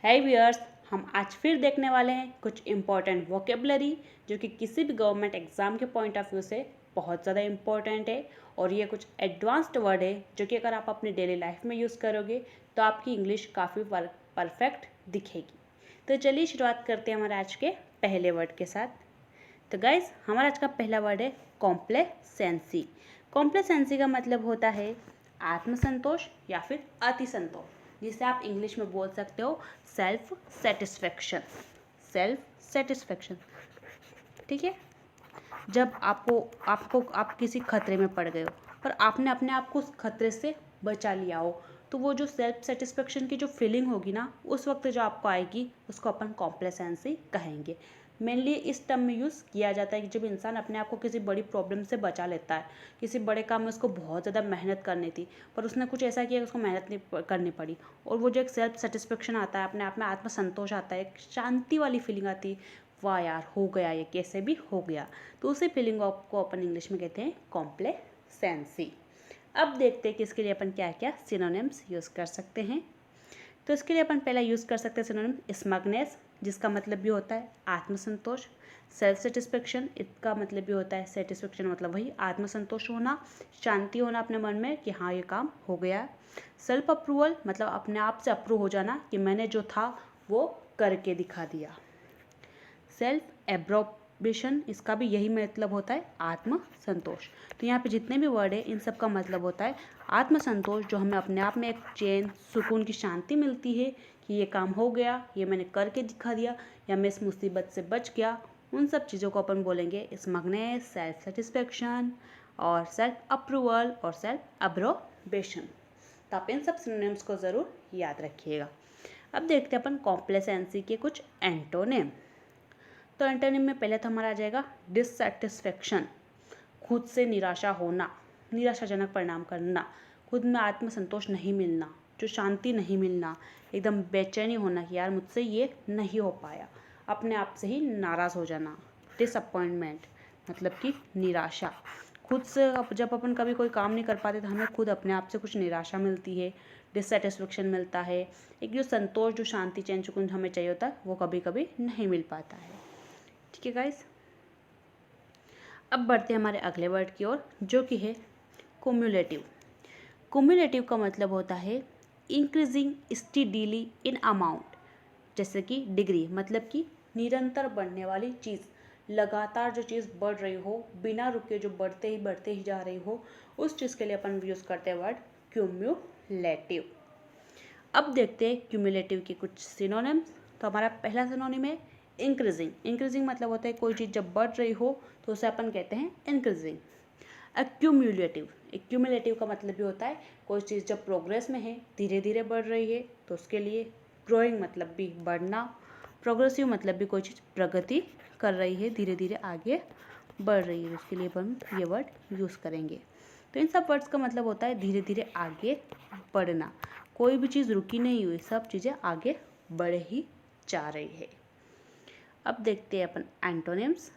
है व्यूअर्स, हम आज फिर देखने वाले हैं कुछ इम्पॉर्टेंट वोकेबलरी जो कि किसी भी गवर्नमेंट एग्जाम के पॉइंट ऑफ व्यू से बहुत ज़्यादा इम्पॉर्टेंट है। और ये कुछ एडवांस्ड वर्ड है जो कि अगर आप अपनी डेली लाइफ में यूज़ करोगे तो आपकी इंग्लिश काफ़ी परफेक्ट दिखेगी। तो चलिए शुरुआत करते हैं हमारे आज के पहले वर्ड के साथ। तो गाइज, हमारा आज का पहला वर्ड है कॉम्प्लेसेंसी। कॉम्प्लेसेंसी का मतलब होता है आत्मसंतोष या फिर अतिसंतोष, जिसे आप इंग्लिश में बोल सकते हो सेल्फ सेटिस्फेक्शन। सेल्फ सेटिस्फेक्शन, ठीक है। जब आप किसी खतरे में पड़ गए हो और आपने अपने आप को उस खतरे से बचा लिया हो, तो वो जो सेल्फ सेटिस्फेक्शन की जो फीलिंग होगी ना, उस वक्त जो आपको आएगी उसको अपन कॉम्प्लेसेंसी कहेंगे। मेनली इस टर्म में यूज़ किया जाता है कि जब इंसान अपने आप को किसी बड़ी प्रॉब्लम से बचा लेता है। किसी बड़े काम में उसको बहुत ज़्यादा मेहनत करनी थी पर उसने कुछ ऐसा किया कि उसको मेहनत नहीं करनी पड़ी, और वो जो एक सेल्फ सेटिस्फेक्शन आता है, अपने आप में आत्मसंतोष आता है, एक शांति वाली फीलिंग आती है, वाह यार हो गया, ये कैसे भी हो गया। तो उसी फीलिंग को अपन इंग्लिश में कहते हैं कॉम्प्लेसेंसी। अब देखते हैं कि इसके लिए अपन क्या क्या सिनोनिम्स यूज़ कर सकते हैं। तो इसके लिए अपन पहला यूज़ कर सकते हैं सिनोनिम स्मगनेस, जिसका मतलब भी होता है आत्मसंतोष। सेल्फ सेटिस्फेक्शन, इसका मतलब भी होता है सेटिस्फेक्शन मतलब वही आत्मसंतोष होना, शांति होना अपने मन में कि हाँ ये काम हो गया। सेल्फ अप्रूवल मतलब अपने आप से अप्रूव हो जाना कि मैंने जो था वो करके दिखा दिया। सेल्फ एब्रोबेशन, इसका भी यही मतलब होता है आत्मसंतोष। तो यहाँ पे जितने भी वर्ड है इन सब का मतलब होता है आत्मसंतोष, जो हमें अपने आप में एक चैन सुकून की शांति मिलती है कि ये काम हो गया, ये मैंने करके दिखा दिया, या मैं इस मुसीबत से बच गया। उन सब चीज़ों को अपन बोलेंगे स्मगनेस, सेल्फ सेटिस्फेक्शन और सेल्फ अप्रूवल और सेल्फ एब्रोबेशन। तो आप इन सब सिनोनिम्स को ज़रूर याद रखिएगा। अब देखते हैं अपन कॉम्प्लेसेंसी के कुछ एंटोनिम। तो एंटोनिम में पहले तो हमारा आ जाएगा डिससेटिस्फेक्शन, खुद से निराशा होना, निराशाजनक परिणाम करना, खुद में आत्मसंतोष नहीं मिलना, जो शांति नहीं मिलना, एकदम बेचैनी होना कि यार मुझसे ये नहीं हो पाया, अपने आप से ही नाराज़ हो जाना। डिसअपॉइंटमेंट मतलब कि निराशा, खुद से जब अपन कभी कोई काम नहीं कर पाते तो हमें खुद अपने आप से कुछ निराशा मिलती है, डिससेटिस्फेक्शन मिलता है। एक जो संतोष, जो शांति, चैन सुकून हमें चाहिए होता है वो कभी कभी नहीं मिल पाता है। ठीक है गाइस, अब बढ़ते हैं हमारे अगले वर्ड की ओर, जो कि है कुम्युलेटिव। कुम्युलेटिव का मतलब होता है इंक्रीजिंग स्टडीली इन अमाउंट, जैसे कि डिग्री, मतलब कि निरंतर बढ़ने वाली चीज़, लगातार जो चीज़ बढ़ रही हो, बिना रुके जो बढ़ते ही जा रही हो, उस चीज़ के लिए अपन यूज़ करते हैं वर्ड क्यूम्युलेटिव। अब देखते हैं क्यूम्युलेटिव की कुछ सिनोनिम्स। तो हमारा पहला सिनोनिम है इंक्रीजिंग। इंक्रीजिंग मतलब होता है कोई चीज़ जब बढ़ रही हो तो उसे अपन कहते हैं इंक्रीजिंग। एक्यूमुलेटिव, एक्यूमुलेटिव का मतलब भी होता है कोई चीज़ जब प्रोग्रेस में है, धीरे धीरे बढ़ रही है, तो उसके लिए ग्रोइंग मतलब भी बढ़ना, प्रोग्रेसिव मतलब भी कोई चीज़ प्रगति कर रही है, धीरे धीरे आगे बढ़ रही है, उसके लिए अपन ये वर्ड यूज़ करेंगे। तो इन सब वर्ड्स का मतलब होता है धीरे धीरे आगे बढ़ना, कोई भी चीज़ रुकी नहीं हुई, सब चीज़ें आगे बढ़ ही जा रही है। अब देखते हैं अपन एंटोनिम्स।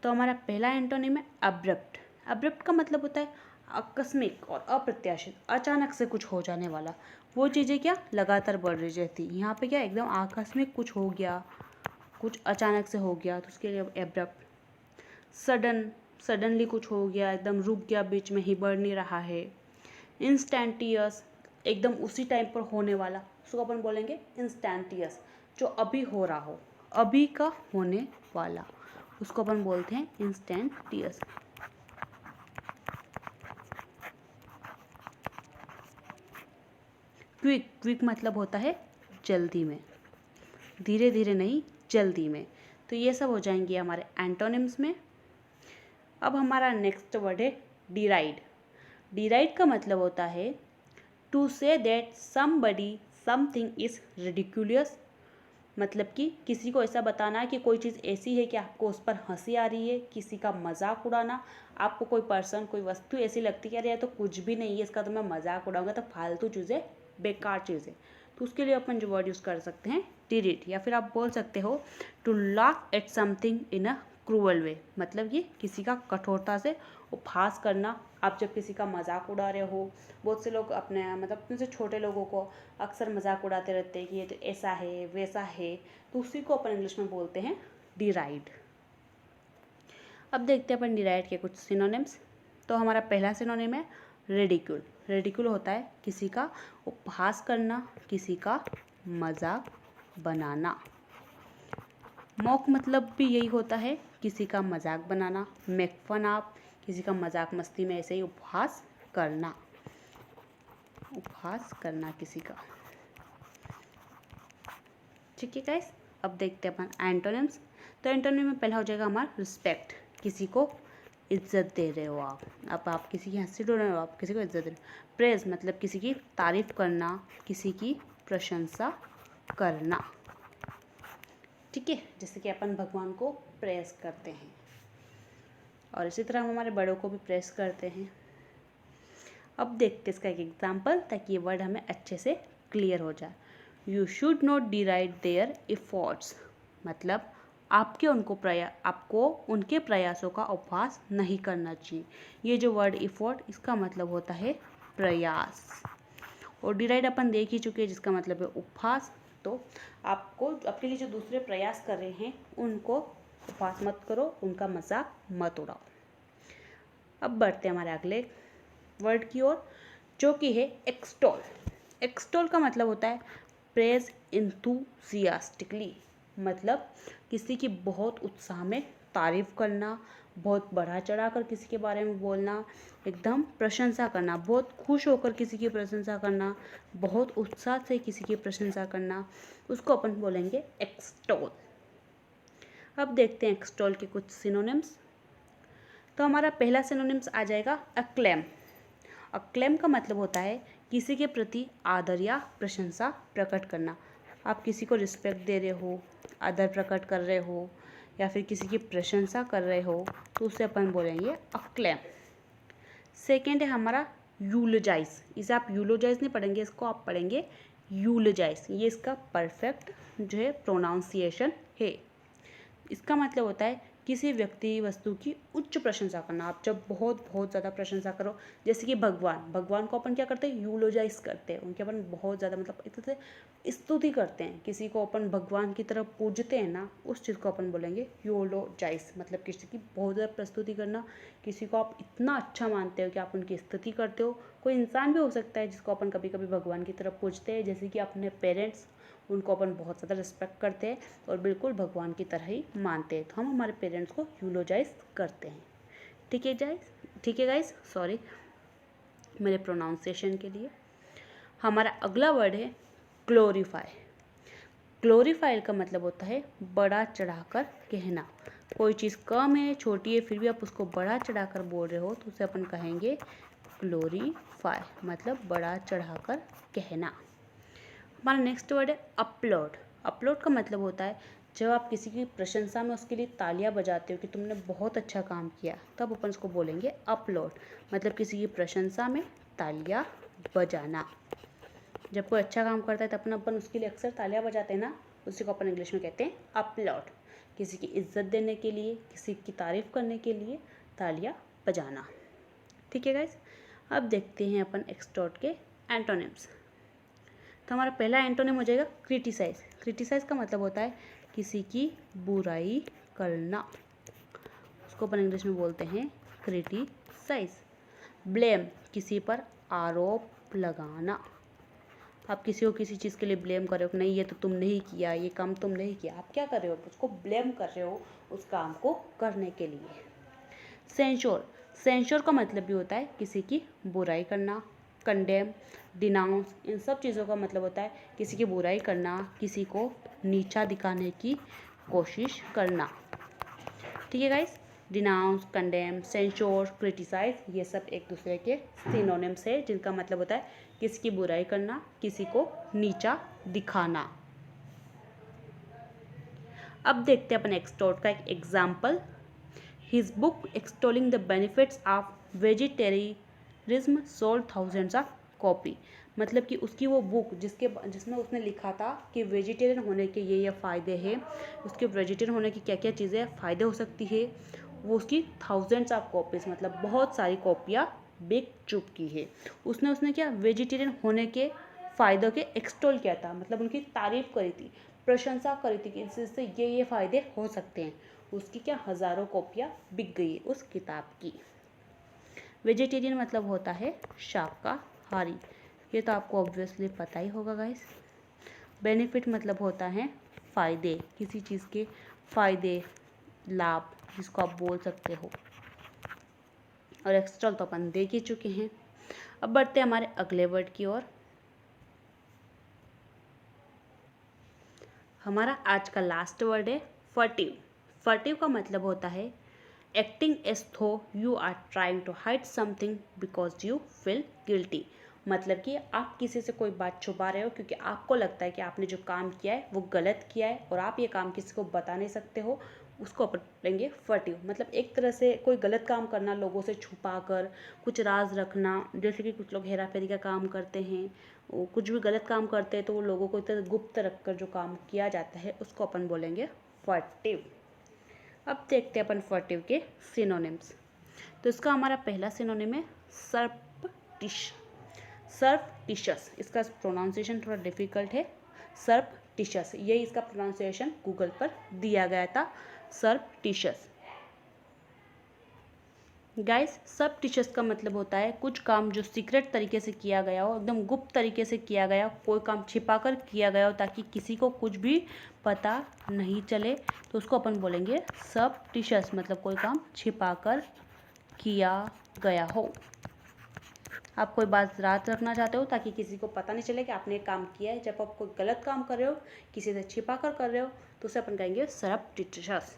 तो हमारा पहला एंटोनिम है अब्रप्ट। अब्रप्ट का मतलब होता है आकस्मिक और अप्रत्याशित, अचानक से कुछ हो जाने वाला। वो चीज़ें क्या लगातार बढ़ रही रहती, यहाँ पे क्या एकदम आकस्मिक कुछ हो गया, कुछ अचानक से हो गया, तो उसके लिए एब्रप्ट। सडनली कुछ हो गया, एकदम रुक गया, बीच में ही बढ़ नहीं रहा है। इंस्टेंटियस, एकदम उसी टाइम पर होने वाला, उसको अपन बोलेंगे इंस्टेंटियस, जो अभी हो रहा हो, अभी का होने वाला, उसको अपन बोलते हैं इंस्टेंटियस। क्विक, क्विक मतलब होता है जल्दी में, धीरे धीरे नहीं, जल्दी में। तो ये सब हो जाएंगे हमारे एंटोनिम्स में। अब हमारा नेक्स्ट वर्ड है डिराइड। डिराइड का मतलब होता है to say that somebody something is ridiculous, मतलब कि किसी को ऐसा बताना कि कोई चीज़ ऐसी है कि आपको उस पर हंसी आ रही है, किसी का मजाक उड़ाना। आपको कोई पर्सन, कोई वस्तु ऐसी लगती है कि अरे ये तो कुछ भी नहीं है, इसका तो मैं मजाक उड़ाऊंगा, तो फालतू चीज़ें, बेकार चीज़ें, तो उसके लिए अपन जो वर्ड यूज़ कर सकते हैं डिरिट, या फिर आप बोल सकते हो to laugh at something in a cruel way, मतलब ये किसी का कठोरता से उपहास करना। आप जब किसी का मजाक उड़ा रहे हो, बहुत से लोग अपने मतलब अपने से छोटे लोगों को अक्सर मजाक उड़ाते रहते हैं कि ये तो ऐसा है वैसा है, तो उसी को अपन इंग्लिश में बोलते हैं डिराइड। अब देखते हैं अपन डिराइड के कुछ सिनोनिम्स। तो हमारा पहला सिनोनिम है रेडिक्यूल। रेडिक्यूल होता है किसी का उपहास करना, किसी का मजाक बनाना। मॉक मतलब भी यही होता है, किसी का मजाक बनाना। मेक फन आप, किसी का मजाक मस्ती में ऐसे ही उपहास करना, उपहास करना किसी का। ठीक है गाइस, अब देखते हैं अपन एंटोनिम्स। तो एंटोनिम में पहला हो जाएगा हमारा रिस्पेक्ट, किसी को इज्जत दे रहे हो आप। अब आप किसी की हंसी उड़ा रहे हो, आप किसी को इज्जत दे रहे हो। प्रेज मतलब किसी की तारीफ करना, किसी की प्रशंसा करना। ठीक है, जैसे कि अपन भगवान को प्रेस करते हैं और इसी तरह हम हमारे बड़ों को भी प्रेस करते हैं। अब देखते हैं इसका एक एग्जाम्पल, ताकि ये वर्ड हमें अच्छे से क्लियर हो जाए। You should not deride their efforts, मतलब आपको उनके प्रयासों का उपहास नहीं करना चाहिए। ये जो वर्ड एफर्ट, इसका मतलब होता है प्रयास, और डिराइड अपन देख ही चुके हैं जिसका मतलब है उपहास। तो आपको आपके लिए जो दूसरे प्रयास कर रहे हैं उनको उपहास मत करो, उनका मजाक मत उड़ाओ। अब बढ़ते हैं हमारे अगले वर्ड की ओर, जो कि है एक्सटॉल। एक्सटॉल का मतलब होता है प्रेज इंथुसियास्टिकली, मतलब किसी की बहुत उत्साह में तारीफ करना, बहुत बढ़ा चढ़ा कर किसी के बारे में बोलना, एकदम प्रशंसा करना, बहुत खुश होकर किसी की प्रशंसा करना, बहुत उत्साह से किसी की प्रशंसा करना, उसको अपन बोलेंगे एक्सटॉल। अब देखते हैं एक्सटॉल के कुछ सिनोनिम्स। तो हमारा पहला सिनोनिम्स आ जाएगा अक्लेम। अक्लेम का मतलब होता है किसी के प्रति आदर या प्रशंसा प्रकट करना। आप किसी को रिस्पेक्ट दे रहे हो, आदर प्रकट कर रहे हो, या फिर किसी की प्रशंसा कर रहे हो, तो उसे अपन बोलेंगे अक्लेम। सेकेंड है हमारा यूलोजाइज। इसे आप यूलोजाइज नहीं पढ़ेंगे, इसको आप पढ़ेंगे यूलोजाइज। ये इसका परफेक्ट जो है प्रोनाउंसिएशन है। इसका मतलब होता है किसी व्यक्ति वस्तु की उच्च प्रशंसा करना। आप जब बहुत बहुत ज़्यादा प्रशंसा करो, जैसे कि भगवान को अपन क्या करते हैं, यूलोजाइज करते हैं, उनके अपन बहुत ज़्यादा मतलब एक तरह से स्तुति करते हैं। किसी को अपन भगवान की तरह पूजते हैं ना, उस चीज़ को अपन बोलेंगे यूलोजाइज, मतलब किसी की बहुत ज़्यादा प्रस्तुति करना, किसी को आप इतना अच्छा मानते हो कि आप उनकी स्तुति करते हो। कोई इंसान भी हो सकता है जिसको अपन कभी कभी भगवान की तरह पूजते हैं, जैसे कि अपने पेरेंट्स, उनको अपन बहुत ज़्यादा रिस्पेक्ट करते हैं और बिल्कुल भगवान की तरह ही मानते हैं, तो हम हमारे पेरेंट्स को यूलोजाइज करते हैं। ठीक है गाइस, सॉरी मेरे प्रोनाउंसिएशन के लिए। हमारा अगला वर्ड है ग्लोरीफाई। ग्लोरीफाई का मतलब होता है बड़ा चढ़ाकर कहना। कोई चीज़ कम है, छोटी है, फिर भी आप उसको बड़ा चढ़ाकर बोल रहे हो, तो उसे अपन कहेंगे ग्लोरीफाई, मतलब बड़ा चढ़ाकर कहना। हमारा नेक्स्ट वर्ड है अपलोड। अपलोड का मतलब होता है जब आप किसी की प्रशंसा में उसके लिए तालियां बजाते हो कि तुमने बहुत अच्छा काम किया, तब अपन उसको बोलेंगे अपलोड, मतलब किसी की प्रशंसा में तालियां बजाना। जब कोई अच्छा काम करता है तब अपन उसके लिए अक्सर तालियां बजाते हैं ना, उसी को अपन इंग्लिश में कहते हैं अपलोड। किसी की इज्जत देने के लिए, किसी की तारीफ करने के लिए तालियां बजाना। ठीक है गाइस, अब देखते हैं अपन एक्सटॉर्ट के एंटोनिम्स। तो हमारा पहला एंटोनिम हो जाएगा क्रिटिसाइज। क्रिटिसाइज का मतलब होता है किसी की बुराई करना, उसको अपन इंग्लिश में बोलते हैं क्रिटिसाइज। ब्लेम, किसी पर आरोप लगाना। आप किसी को किसी चीज़ के लिए ब्लेम कर रहे हो, नहीं ये तो तुमने ही किया, ये काम तुमने ही किया, आप क्या कर रहे हो, उसको ब्लेम कर रहे हो उस काम को करने के लिए। सेंश्योर, सेंश्योर का मतलब भी होता है किसी की बुराई करना। कंडेम, डिनाउंस, इन सब चीज़ों का मतलब होता है किसी की बुराई करना, किसी को नीचा दिखाने की कोशिश करना। ठीक है guys, denounce, condemn, censure, criticise, ये सब एक दूसरे के सिनोनिम्स है जिनका मतलब होता है किसी की बुराई करना, किसी को नीचा दिखाना। अब देखते हैं अपन एक्सटॉर्ट का एक example. His book extolling the benefits of vegetarianism sold thousands of copy, मतलब कि उसकी वो बुक जिसमें उसने लिखा था कि वेजिटेरियन होने के ये फ़ायदे हैं, उसके वेजिटेरियन होने की क्या क्या चीज़ें फ़ायदे हो सकती है, वो उसकी थाउजेंड्स ऑफ कॉपीज़ मतलब बहुत सारी कॉपियाँ बिक चुकी है। उसने क्या वेजिटेरियन होने के फ़ायदों के एक्सटोल किया था, मतलब उनकी तारीफ़ करी थी, प्रशंसा करी थी कि इससे ये फ़ायदे हो सकते हैं। उसकी क्या हज़ारों कॉपियाँ बिक गई उस किताब की। वेजिटेरियन मतलब होता है शाकाहारी, ये तो आपको ऑब्वियसली पता ही होगा गाइस। बेनिफिट मतलब होता है फ़ायदे, किसी चीज़ के फ़ायदे, लाभ जिसको आप बोल सकते हो। और एक्सटर्नल तो अपन देख ही चुके हैं। अब बढ़ते हैं हमारे अगले वर्ड की ओर। हमारा आज का लास्ट वर्ड है फर्टिव। फर्टिव का मतलब होता है acting as though you are trying to hide something because you feel guilty. मतलब कि आप किसी से कोई बात छुपा रहे हो क्योंकि आपको लगता है कि आपने जो काम किया है वो गलत किया है और आप ये काम किसी को बता नहीं सकते हो, उसको अपन लेंगे फर्टिव। मतलब एक तरह से कोई गलत काम करना, लोगों से छुपा कर कुछ राज रखना, जैसे कि कुछ लोग हेरा फेरी का काम करते हैं, वो कुछ भी गलत काम करते हैं तो वो लोगों को इतना गुप्त रखकर जो काम किया जाता है उसको अपन बोलेंगे फर्टिव। अब देखते हैं अपन फर्टिव के सिनोनिम्स। तो इसका हमारा पहला सिनोनिम है सरप्टिश। सरप्टिशस, इसका प्रोनाउंसिएशन थोड़ा डिफिकल्ट है। सरप्टिशस, ये इसका प्रोनाउंसिएशन गूगल पर दिया गया था, सरप्टिशस। गाइस, सरप्टिशस का मतलब होता है कुछ काम जो सीक्रेट तरीके से किया गया हो, एकदम गुप्त तरीके से किया गया हो, कोई काम छिपाकर किया गया हो ताकि किसी को कुछ भी पता नहीं चले, तो उसको अपन बोलेंगे सरप्टिशस, मतलब कोई काम छिपाकर किया गया हो। आप कोई बात राज रखना चाहते हो ताकि किसी को पता नहीं चले कि आपने एक काम किया है। जब आप कोई गलत काम कर रहे हो, किसी से छिपा कर रहे हो, तो उसे अपन कहेंगे सरप्टिशस।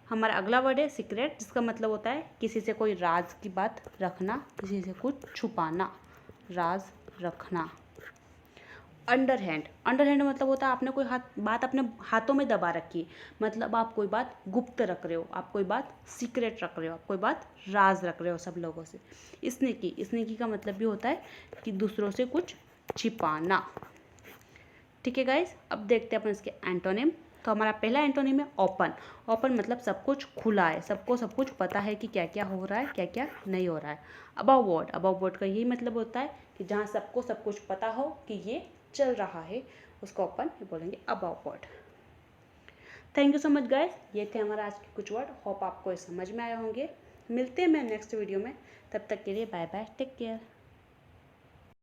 हमारा अगला वर्ड है सीक्रेट, जिसका मतलब होता है किसी से कोई राज की बात रखना, किसी से कुछ छुपाना, राज रखना। अंडरहैंड, अंडरहैंड मतलब होता है आपने कोई बात अपने हाथों में दबा रखी, मतलब आप कोई बात गुप्त रख रहे हो, आप कोई बात सीक्रेट रख रहे हो, आप कोई बात राज रख रहे हो सब लोगों से। स्नेकी का मतलब भी होता है कि दूसरों से कुछ छिपाना। ठीक है गाइज, अब देखते हैं अपन इसके एंटोनिम। तो हमारा पहला एंटोनिम है ओपन। ओपन मतलब सब कुछ खुला है, सबको सब कुछ पता है कि क्या क्या हो रहा है, क्या क्या नहीं हो रहा है। अबव बोर्ड, अबव बोर्ड का यही मतलब होता है कि जहाँ सबको सब कुछ पता हो कि ये चल रहा है, उसको ओपन बोलेंगे above board. Thank you so much guys, ये थे हमारा आज के कुछ वर्ड। होप आपको ये समझ में आए होंगे। मिलते हैं मैं नेक्स्ट वीडियो में, तब तक के लिए बाय बाय, टेक केयर।